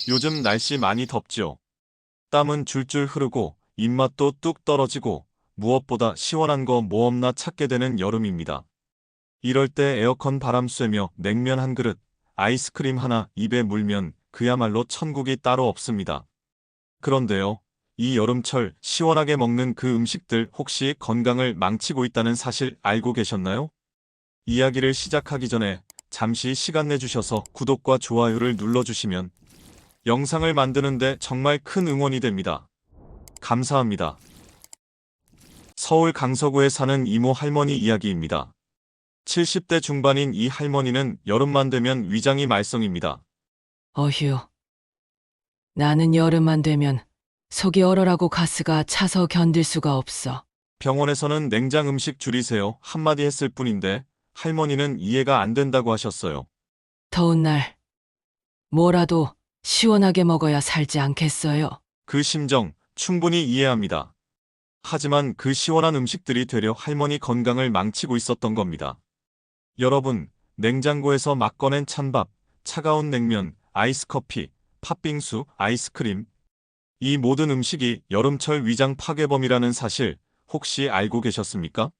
요즘 날씨 많이 덥죠. 땀은 줄줄 흐르고 입맛도 뚝 떨어지고 무엇보다 시원한 거 뭐 없나 찾게 되는 여름입니다. 이럴 때 에어컨 바람 쐬며 냉면 한 그릇, 아이스크림 하나 입에 물면 그야말로 천국이 따로 없습니다. 그런데요, 이 여름철 시원하게 먹는 그 음식들 혹시 건강을 망치고 있다는 사실 알고 계셨나요? 이야기를 시작하기 전에 잠시 시간 내주셔서 구독과 좋아요를 눌러주시면 영상을 만드는데 정말 큰 응원이 됩니다. 감사합니다. 서울 강서구에 사는 이모 할머니 이야기입니다. 70대 중반인 이 할머니는 여름만 되면 위장이 말썽입니다. 어휴, 나는 여름만 되면 속이 얼얼하고 가스가 차서 견딜 수가 없어. 병원에서는 냉장 음식 줄이세요 한마디 했을 뿐인데 할머니는 이해가 안 된다고 하셨어요. 더운 날 뭐라도 시원하게 먹어야 살지 않겠어요? 그 심정 충분히 이해합니다. 하지만 그 시원한 음식들이 되려 할머니 건강을 망치고 있었던 겁니다. 여러분, 냉장고에서 막 꺼낸 찬밥, 차가운 냉면, 아이스커피, 팥빙수, 아이스크림. 이 모든 음식이 여름철 위장 파괴범이라는 사실 혹시 알고 계셨습니까?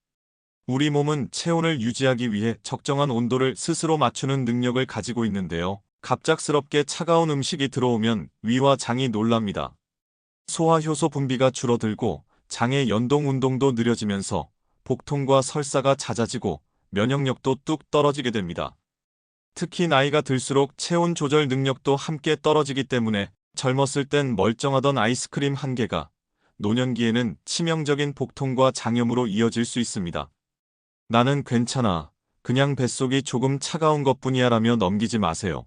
우리 몸은 체온을 유지하기 위해 적정한 온도를 스스로 맞추는 능력을 가지고 있는데요. 갑작스럽게 차가운 음식이 들어오면 위와 장이 놀랍니다. 소화효소 분비가 줄어들고 장의 연동 운동도 느려지면서 복통과 설사가 잦아지고 면역력도 뚝 떨어지게 됩니다. 특히 나이가 들수록 체온 조절 능력도 함께 떨어지기 때문에 젊었을 땐 멀쩡하던 아이스크림 한 개가 노년기에는 치명적인 복통과 장염으로 이어질 수 있습니다. 나는 괜찮아. 그냥 뱃속이 조금 차가운 것뿐이야 라며 넘기지 마세요.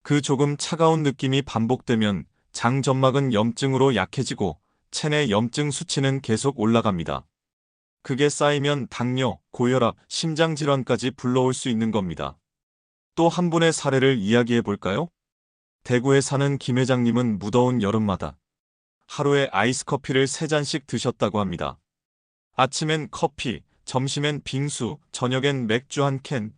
그 조금 차가운 느낌이 반복되면 장 점막은 염증으로 약해지고 체내 염증 수치는 계속 올라갑니다. 그게 쌓이면 당뇨, 고혈압, 심장질환까지 불러올 수 있는 겁니다. 또 한 분의 사례를 이야기해 볼까요? 대구에 사는 김 회장님은 무더운 여름마다 하루에 아이스커피를 3잔씩 드셨다고 합니다. 아침엔 커피, 점심엔 빙수, 저녁엔 맥주 한 캔.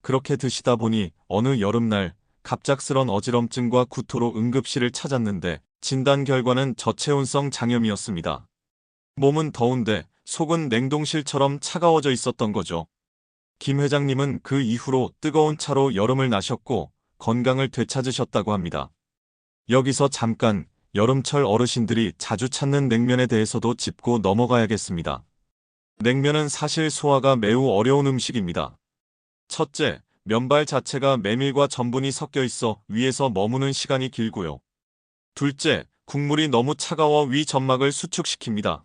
그렇게 드시다 보니 어느 여름날 갑작스런 어지럼증과 구토로 응급실을 찾았는데 진단 결과는 저체온성 장염이었습니다. 몸은 더운데 속은 냉동실처럼 차가워져 있었던 거죠. 김 회장님은 그 이후로 뜨거운 차로 여름을 나셨고 건강을 되찾으셨다고 합니다. 여기서 잠깐 여름철 어르신들이 자주 찾는 냉면에 대해서도 짚고 넘어가야겠습니다. 냉면은 사실 소화가 매우 어려운 음식입니다. 첫째, 면발 자체가 메밀과 전분이 섞여 있어 위에서 머무는 시간이 길고요. 둘째, 국물이 너무 차가워 위 점막을 수축시킵니다.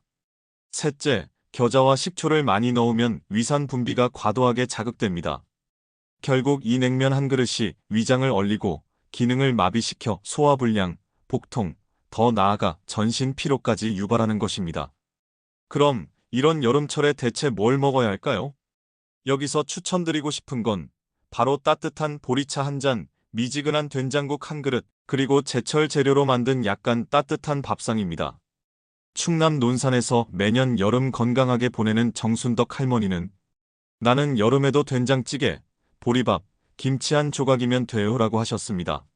셋째, 겨자와 식초를 많이 넣으면 위산 분비가 과도하게 자극됩니다. 결국 이 냉면 한 그릇이 위장을 얼리고 기능을 마비시켜 소화불량, 복통, 더 나아가 전신 피로까지 유발하는 것입니다. 그럼 이런 여름철에 대체 뭘 먹어야 할까요? 여기서 추천드리고 싶은 건 바로 따뜻한 보리차 한 잔, 미지근한 된장국 한 그릇, 그리고 제철 재료로 만든 약간 따뜻한 밥상입니다. 충남 논산에서 매년 여름 건강하게 보내는 정순덕 할머니는 나는 여름에도 된장찌개, 보리밥, 김치 한 조각이면 돼요라고 하셨습니다.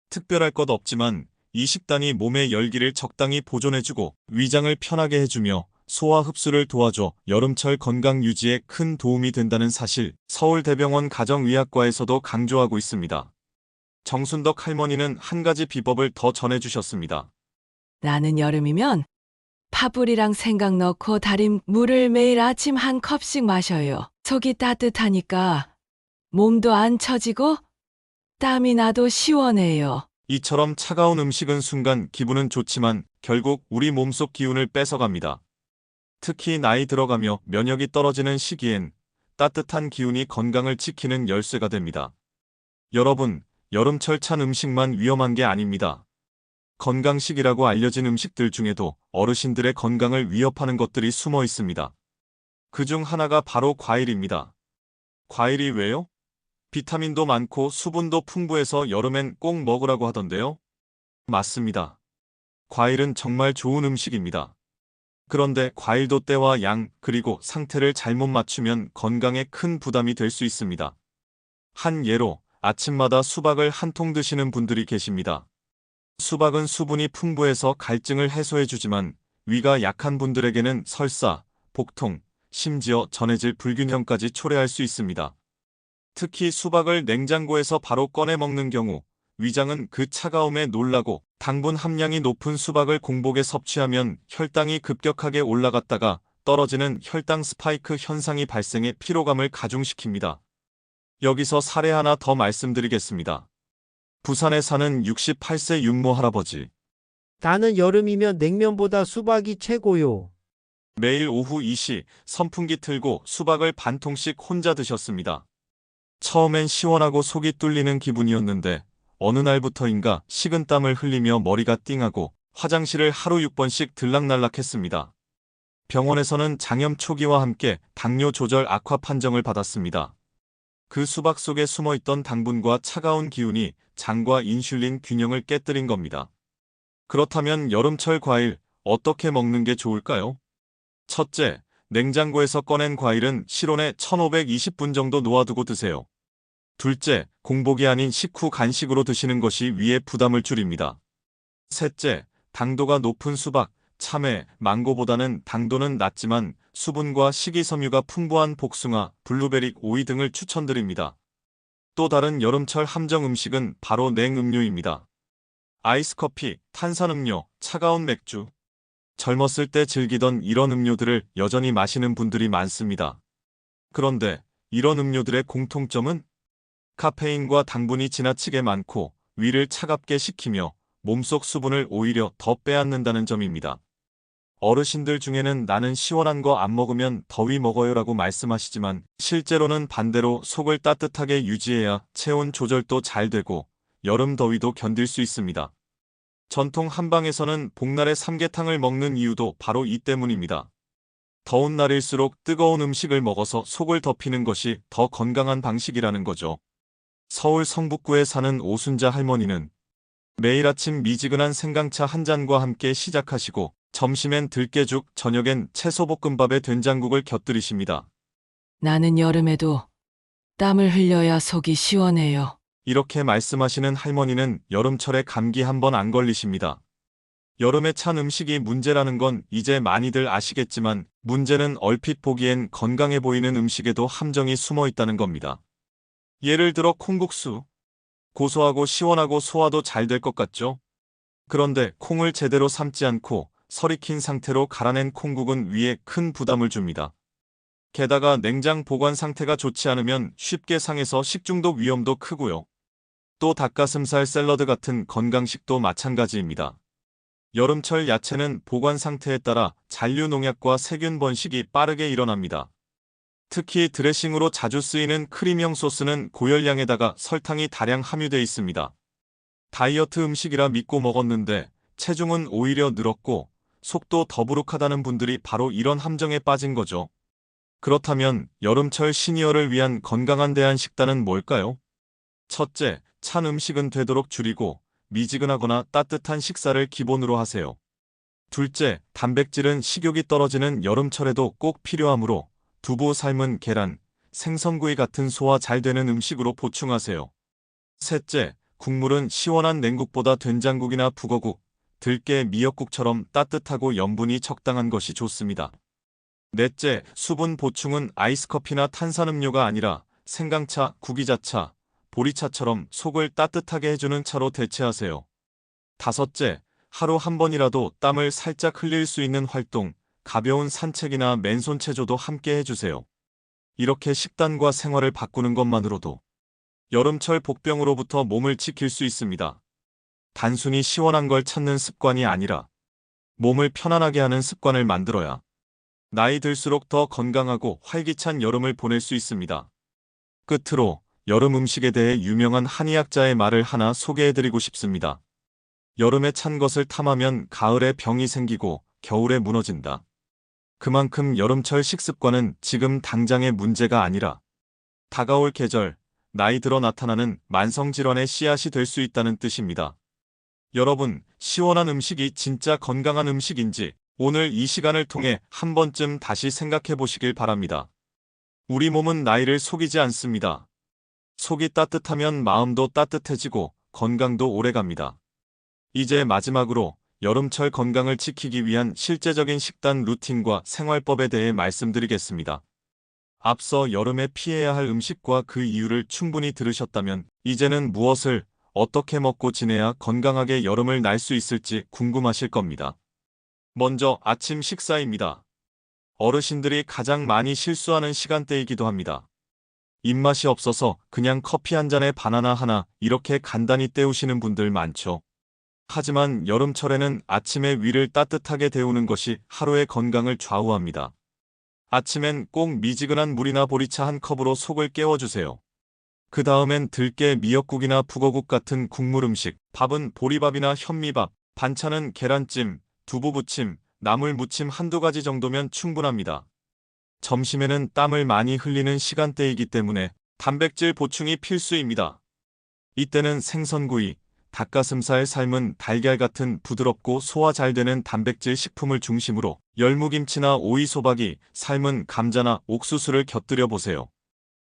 특별할 것 없지만 이 식단이 몸의 열기를 적당히 보존해주고 위장을 편하게 해주며 소화 흡수를 도와줘 여름철 건강 유지에 큰 도움이 된다는 사실 서울대병원 가정의학과에서도 강조하고 있습니다. 정순덕 할머니는 한 가지 비법을 더 전해주셨습니다. 나는 여름이면 파뿌리랑 생강 넣고 달인 물을 매일 아침 한 컵씩 마셔요. 속이 따뜻하니까 몸도 안 처지고 땀이 나도 시원해요. 이처럼 차가운 음식은 순간 기분은 좋지만 결국 우리 몸속 기운을 뺏어갑니다. 특히 나이 들어가며 면역이 떨어지는 시기엔 따뜻한 기운이 건강을 지키는 열쇠가 됩니다. 여러분, 여름철 찬 음식만 위험한 게 아닙니다. 건강식이라고 알려진 음식들 중에도 어르신들의 건강을 위협하는 것들이 숨어 있습니다. 그중 하나가 바로 과일입니다. 과일이 왜요? 비타민도 많고 수분도 풍부해서 여름엔 꼭 먹으라고 하던데요. 맞습니다. 과일은 정말 좋은 음식입니다. 그런데 과일도 때와 양, 그리고 상태를 잘못 맞추면 건강에 큰 부담이 될 수 있습니다. 한 예로 아침마다 수박을 한 통 드시는 분들이 계십니다. 수박은 수분이 풍부해서 갈증을 해소해주지만 위가 약한 분들에게는 설사, 복통, 심지어 전해질 불균형까지 초래할 수 있습니다. 특히 수박을 냉장고에서 바로 꺼내 먹는 경우 위장은 그 차가움에 놀라고 당분 함량이 높은 수박을 공복에 섭취하면 혈당이 급격하게 올라갔다가 떨어지는 혈당 스파이크 현상이 발생해 피로감을 가중시킵니다. 여기서 사례 하나 더 말씀드리겠습니다. 부산에 사는 68세 윤모 할아버지. 나는 여름이면 냉면보다 수박이 최고요. 매일 오후 2시 선풍기 틀고 수박을 반 통씩 혼자 드셨습니다. 처음엔 시원하고 속이 뚫리는 기분이었는데 어느 날부터인가 식은땀을 흘리며 머리가 띵하고 화장실을 하루 6번씩 들락날락했습니다. 병원에서는 장염 초기와 함께 당뇨 조절 악화 판정을 받았습니다. 그 수박 속에 숨어있던 당분과 차가운 기운이 장과 인슐린 균형을 깨뜨린 겁니다. 그렇다면 여름철 과일 어떻게 먹는 게 좋을까요? 첫째, 냉장고에서 꺼낸 과일은 실온에 1520분 정도 놓아두고 드세요. 둘째, 공복이 아닌 식후 간식으로 드시는 것이 위에 부담을 줄입니다. 셋째, 당도가 높은 수박, 참외, 망고보다는 당도는 낮지만 수분과 식이섬유가 풍부한 복숭아, 블루베리, 오이 등을 추천드립니다. 또 다른 여름철 함정 음식은 바로 냉음료입니다. 아이스커피, 탄산음료, 차가운 맥주. 젊었을 때 즐기던 이런 음료들을 여전히 마시는 분들이 많습니다. 그런데 이런 음료들의 공통점은 카페인과 당분이 지나치게 많고 위를 차갑게 식히며 몸속 수분을 오히려 더 빼앗는다는 점입니다. 어르신들 중에는 나는 시원한 거 안 먹으면 더위 먹어요라고 말씀하시지만 실제로는 반대로 속을 따뜻하게 유지해야 체온 조절도 잘 되고 여름 더위도 견딜 수 있습니다. 전통 한방에서는 복날에 삼계탕을 먹는 이유도 바로 이 때문입니다. 더운 날일수록 뜨거운 음식을 먹어서 속을 덮이는 것이 더 건강한 방식이라는 거죠. 서울 성북구에 사는 오순자 할머니는 매일 아침 미지근한 생강차 한 잔과 함께 시작하시고 점심엔 들깨죽, 저녁엔 채소볶음밥에 된장국을 곁들이십니다. 나는 여름에도 땀을 흘려야 속이 시원해요. 이렇게 말씀하시는 할머니는 여름철에 감기 한 번 안 걸리십니다. 여름에 찬 음식이 문제라는 건 이제 많이들 아시겠지만 문제는 얼핏 보기엔 건강해 보이는 음식에도 함정이 숨어 있다는 겁니다. 예를 들어 콩국수. 고소하고 시원하고 소화도 잘 될 것 같죠? 그런데 콩을 제대로 삶지 않고 설이 킨 상태로 갈아낸 콩국은 위에 큰 부담을 줍니다. 게다가 냉장 보관 상태가 좋지 않으면 쉽게 상해서 식중독 위험도 크고요. 또 닭가슴살 샐러드 같은 건강식도 마찬가지입니다. 여름철 야채는 보관 상태에 따라 잔류 농약과 세균 번식이 빠르게 일어납니다. 특히 드레싱으로 자주 쓰이는 크림형 소스는 고열량에다가 설탕이 다량 함유되어 있습니다. 다이어트 음식이라 믿고 먹었는데 체중은 오히려 늘었고 속도 더부룩하다는 분들이 바로 이런 함정에 빠진 거죠. 그렇다면 여름철 시니어를 위한 건강한 대안 식단은 뭘까요? 첫째, 찬 음식은 되도록 줄이고 미지근하거나 따뜻한 식사를 기본으로 하세요. 둘째, 단백질은 식욕이 떨어지는 여름철에도 꼭 필요하므로 두부, 삶은 계란, 생선구이 같은 소화 잘 되는 음식으로 보충하세요. 셋째, 국물은 시원한 냉국보다 된장국이나 북어국, 들깨, 미역국처럼 따뜻하고 염분이 적당한 것이 좋습니다. 넷째, 수분 보충은 아이스커피나 탄산음료가 아니라 생강차, 구기자차, 보리차처럼 속을 따뜻하게 해주는 차로 대체하세요. 다섯째, 하루 한 번이라도 땀을 살짝 흘릴 수 있는 활동, 가벼운 산책이나 맨손 체조도 함께 해주세요. 이렇게 식단과 생활을 바꾸는 것만으로도 여름철 복병으로부터 몸을 지킬 수 있습니다. 단순히 시원한 걸 찾는 습관이 아니라 몸을 편안하게 하는 습관을 만들어야 나이 들수록 더 건강하고 활기찬 여름을 보낼 수 있습니다. 끝으로 여름 음식에 대해 유명한 한의학자의 말을 하나 소개해드리고 싶습니다. 여름에 찬 것을 탐하면 가을에 병이 생기고 겨울에 무너진다. 그만큼 여름철 식습관은 지금 당장의 문제가 아니라 다가올 계절, 나이 들어 나타나는 만성질환의 씨앗이 될 수 있다는 뜻입니다. 여러분, 시원한 음식이 진짜 건강한 음식인지 오늘 이 시간을 통해 한 번쯤 다시 생각해 보시길 바랍니다. 우리 몸은 나이를 속이지 않습니다. 속이 따뜻하면 마음도 따뜻해지고 건강도 오래갑니다. 이제 마지막으로 여름철 건강을 지키기 위한 실제적인 식단 루틴과 생활법에 대해 말씀드리겠습니다. 앞서 여름에 피해야 할 음식과 그 이유를 충분히 들으셨다면 이제는 무엇을 어떻게 먹고 지내야 건강하게 여름을 날 수 있을지 궁금하실 겁니다. 먼저 아침 식사입니다. 어르신들이 가장 많이 실수하는 시간대이기도 합니다. 입맛이 없어서 그냥 커피 한 잔에 바나나 하나 이렇게 간단히 때우시는 분들 많죠. 하지만 여름철에는 아침에 위를 따뜻하게 데우는 것이 하루의 건강을 좌우합니다. 아침엔 꼭 미지근한 물이나 보리차 한 컵으로 속을 깨워주세요. 그 다음엔 들깨 미역국이나 북어국 같은 국물 음식, 밥은 보리밥이나 현미밥, 반찬은 계란찜, 두부부침, 나물 무침 한두 가지 정도면 충분합니다. 점심에는 땀을 많이 흘리는 시간대이기 때문에 단백질 보충이 필수입니다. 이때는 생선구이, 닭가슴살 삶은 달걀 같은 부드럽고 소화 잘 되는 단백질 식품을 중심으로 열무김치나 오이소박이, 삶은 감자나 옥수수를 곁들여 보세요.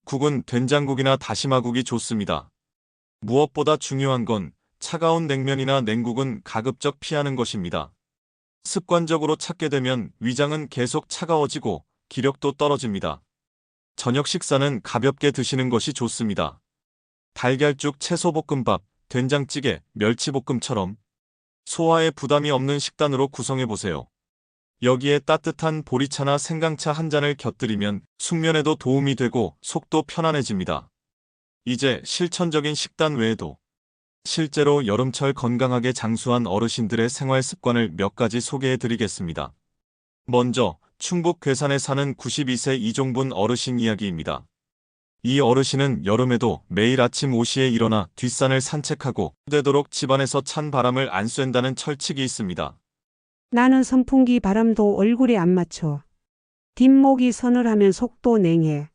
국은 된장국이나 다시마국이 좋습니다. 무엇보다 중요한 건 차가운 냉면이나 냉국은 가급적 피하는 것입니다. 습관적으로 찾게 되면 위장은 계속 차가워지고 기력도 떨어집니다. 저녁 식사는 가볍게 드시는 것이 좋습니다. 달걀죽, 채소볶음밥, 된장찌개, 멸치볶음처럼 소화에 부담이 없는 식단으로 구성해보세요. 여기에 따뜻한 보리차나 생강차 한 잔을 곁들이면 숙면에도 도움이 되고 속도 편안해집니다. 이제 실천적인 식단 외에도 실제로 여름철 건강하게 장수한 어르신들의 생활 습관을 몇 가지 소개해드리겠습니다. 먼저 충북 괴산에 사는 92세 이종분 어르신 이야기입니다. 이 어르신은 여름에도 매일 아침 5시에 일어나 뒷산을 산책하고 되도록 집안에서 찬 바람을 안 쐰다는 철칙이 있습니다. 나는 선풍기 바람도 얼굴에 안 맞춰. 뒷목이 서늘하면 속도 냉해.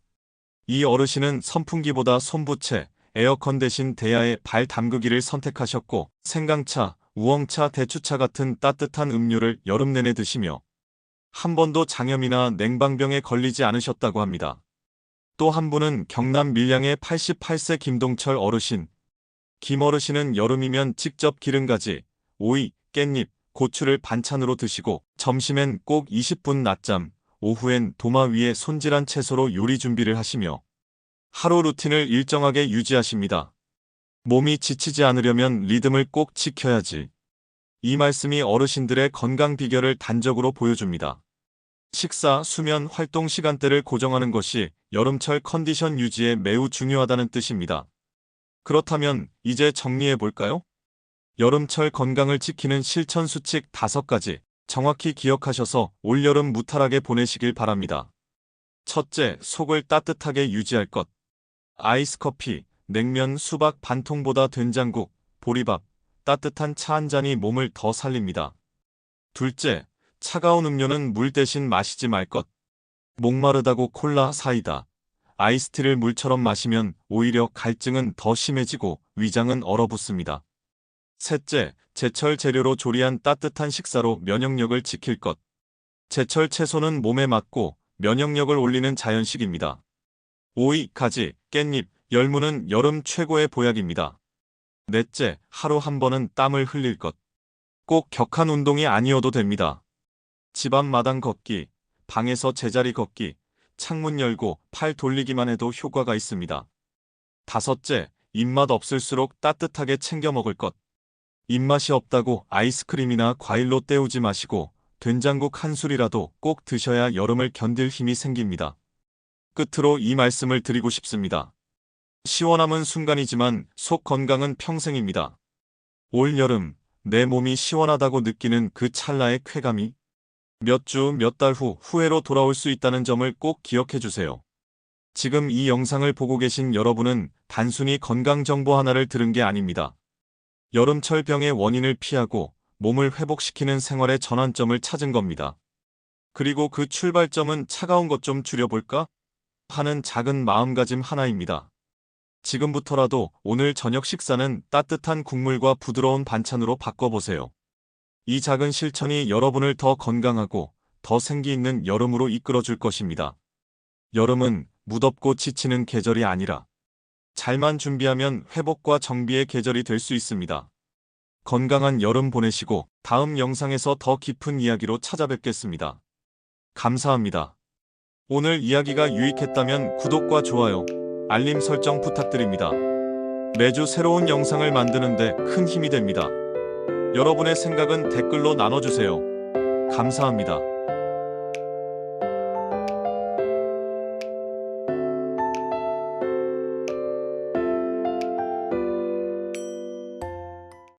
이 어르신은 선풍기보다 손부채, 에어컨 대신 대야에 발 담그기를 선택하셨고 생강차, 우엉차, 대추차 같은 따뜻한 음료를 여름 내내 드시며 한 번도 장염이나 냉방병에 걸리지 않으셨다고 합니다. 또 한 분은 경남 밀양의 88세 김동철 어르신. 김 어르신은 여름이면 직접 기름가지, 오이, 깻잎, 고추를 반찬으로 드시고 점심엔 꼭 20분 낮잠, 오후엔 도마 위에 손질한 채소로 요리 준비를 하시며 하루 루틴을 일정하게 유지하십니다. 몸이 지치지 않으려면 리듬을 꼭 지켜야지. 이 말씀이 어르신들의 건강 비결을 단적으로 보여줍니다. 식사, 수면, 활동 시간대를 고정하는 것이 여름철 컨디션 유지에 매우 중요하다는 뜻입니다. 그렇다면 이제 정리해 볼까요? 여름철 건강을 지키는 실천 수칙 5가지 정확히 기억하셔서 올여름 무탈하게 보내시길 바랍니다. 첫째, 속을 따뜻하게 유지할 것. 아이스 커피, 냉면, 수박 반통보다 된장국, 보리밥, 따뜻한 차 한 잔이 몸을 더 살립니다. 둘째, 차가운 음료는 물 대신 마시지 말 것. 목마르다고 콜라, 사이다, 아이스티를 물처럼 마시면 오히려 갈증은 더 심해지고 위장은 얼어붙습니다. 셋째, 제철 재료로 조리한 따뜻한 식사로 면역력을 지킬 것. 제철 채소는 몸에 맞고 면역력을 올리는 자연식입니다. 오이, 가지, 깻잎, 열무는 여름 최고의 보약입니다. 넷째, 하루 한 번은 땀을 흘릴 것. 꼭 격한 운동이 아니어도 됩니다. 집 앞 마당 걷기, 방에서 제자리 걷기, 창문 열고 팔 돌리기만 해도 효과가 있습니다. 다섯째, 입맛 없을수록 따뜻하게 챙겨 먹을 것. 입맛이 없다고 아이스크림이나 과일로 때우지 마시고 된장국 한 술이라도 꼭 드셔야 여름을 견딜 힘이 생깁니다. 끝으로 이 말씀을 드리고 싶습니다. 시원함은 순간이지만 속 건강은 평생입니다. 올 여름 내 몸이 시원하다고 느끼는 그 찰나의 쾌감이 몇 주, 몇 달 후 후회로 돌아올 수 있다는 점을 꼭 기억해 주세요. 지금 이 영상을 보고 계신 여러분은 단순히 건강 정보 하나를 들은 게 아닙니다. 여름철 병의 원인을 피하고 몸을 회복시키는 생활의 전환점을 찾은 겁니다. 그리고 그 출발점은 차가운 것 좀 줄여볼까? 하는 작은 마음가짐 하나입니다. 지금부터라도 오늘 저녁 식사는 따뜻한 국물과 부드러운 반찬으로 바꿔보세요. 이 작은 실천이 여러분을 더 건강하고 더 생기 있는 여름으로 이끌어줄 것입니다. 여름은 무덥고 지치는 계절이 아니라 잘만 준비하면 회복과 정비의 계절이 될 수 있습니다. 건강한 여름 보내시고 다음 영상에서 더 깊은 이야기로 찾아뵙겠습니다. 감사합니다. 오늘 이야기가 유익했다면 구독과 좋아요, 알림 설정 부탁드립니다. 매주 새로운 영상을 만드는데 큰 힘이 됩니다. 여러분의 생각은 댓글로 나눠주세요. 감사합니다.